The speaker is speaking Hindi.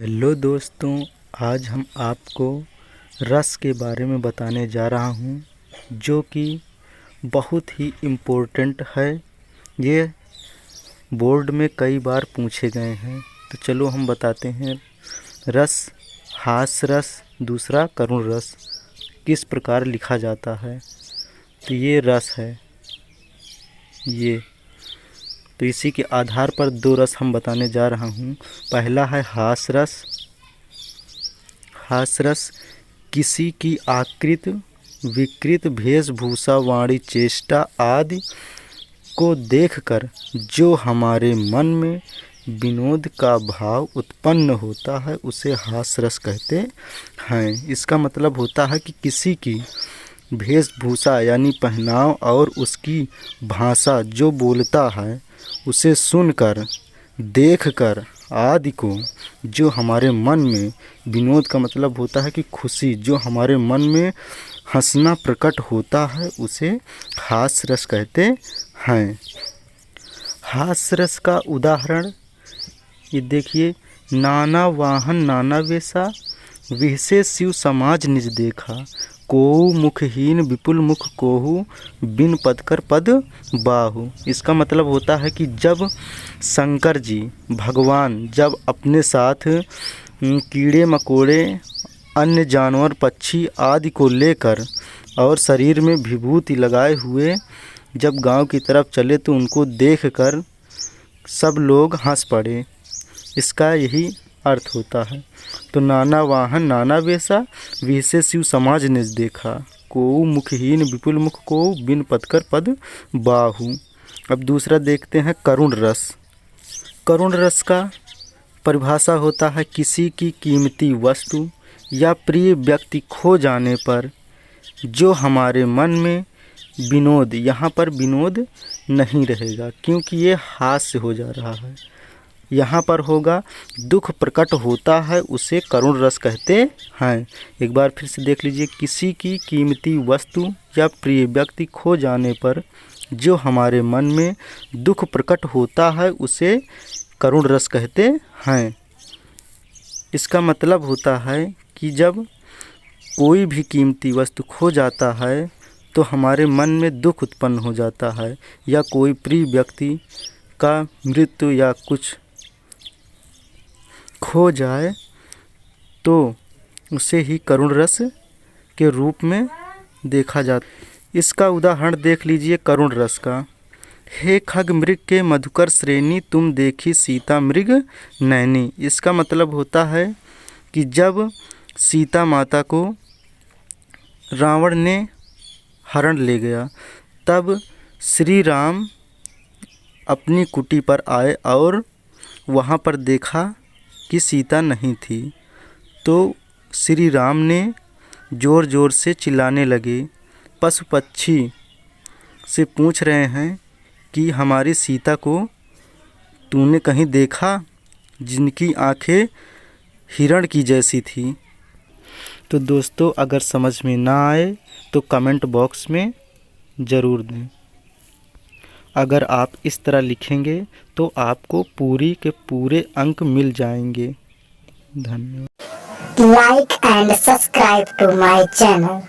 हेलो दोस्तों, आज हम आपको रस के बारे में बताने जा रहा हूँ, जो कि बहुत ही इम्पोर्टेंट है। ये बोर्ड में कई बार पूछे गए हैं, तो चलो हम बताते हैं। रस, हास्य रस, दूसरा करुण रस किस प्रकार लिखा जाता है। तो ये रस है ये। तो इसी के आधार पर दो रस हम बताने जा रहा हूँ। पहला है हास्य रस। हास्य रस किसी की आकृत, विकृत वेशभूषा, वाणी, चेष्टा आदि को देखकर जो हमारे मन में विनोद का भाव उत्पन्न होता है, उसे हास्य रस कहते हैं। इसका मतलब होता है कि किसी की वेशभूषा यानी पहनाव और उसकी भाषा जो बोलता है, उसे सुनकर, देखकर आदि को जो हमारे मन में विनोद का मतलब होता है कि खुशी, जो हमारे मन में हंसना प्रकट होता है, उसे हास्य रस कहते हैं। हास्य रस का उदाहरण ये देखिए। नाना वाहन नाना वेशा, विहसे शिव समाज निज देखा। कोहु मुखहीन विपुल मुख कोहु, बिन पद कर पद बाहु। इसका मतलब होता है कि जब शंकर जी भगवान जब अपने साथ कीड़े मकोड़े, अन्य जानवर, पक्षी आदि को लेकर और शरीर में विभूति लगाए हुए जब गांव की तरफ चले, तो उनको देखकर सब लोग हंस पड़े। इसका यही अर्थ होता है। तो नाना वाहन नाना वेशा, विहसे शिव समाज निज देखा। कोउ मुखहीन विपुल मुख कोउ, बिन पद कर पद बाहु। अब दूसरा देखते हैं करुण रस। करुण रस का परिभाषा होता है किसी की कीमती वस्तु या प्रिय व्यक्ति खो जाने पर जो हमारे मन में विनोद, यहाँ पर विनोद नहीं रहेगा क्योंकि ये हास्य हो जा रहा है, यहाँ पर होगा दुख प्रकट होता है, उसे करुण रस कहते हैं। एक बार फिर से देख लीजिए। किसी की कीमती वस्तु या प्रिय व्यक्ति खो जाने पर जो हमारे मन में दुख प्रकट होता है, उसे करुण रस कहते हैं। इसका मतलब होता है कि जब कोई भी कीमती वस्तु खो जाता है तो हमारे मन में दुख उत्पन्न हो जाता है, या कोई प्रिय व्यक्ति का मृत्यु या कुछ खो जाए तो उसे ही करुण रस के रूप में देखा जाता। इसका उदाहरण देख लीजिए करुण रस का। हे खग मृग के मधुकर श्रेणी, तुम देखी सीता मृग नैनी। इसका मतलब होता है कि जब सीता माता को रावण ने हरण ले गया, तब श्री राम अपनी कुटी पर आए और वहाँ पर देखा कि सीता नहीं थी, तो श्री राम ने ज़ोर ज़ोर से चिल्लाने लगे। पशु पक्षी से पूछ रहे हैं कि हमारी सीता को तूने कहीं देखा, जिनकी आंखें हिरण की जैसी थी। तो दोस्तों, अगर समझ में ना आए तो कमेंट बॉक्स में ज़रूर दें। अगर आप इस तरह लिखेंगे तो आपको पूरी के पूरे अंक मिल जाएंगे। धन्यवाद। Like and subscribe to my channel.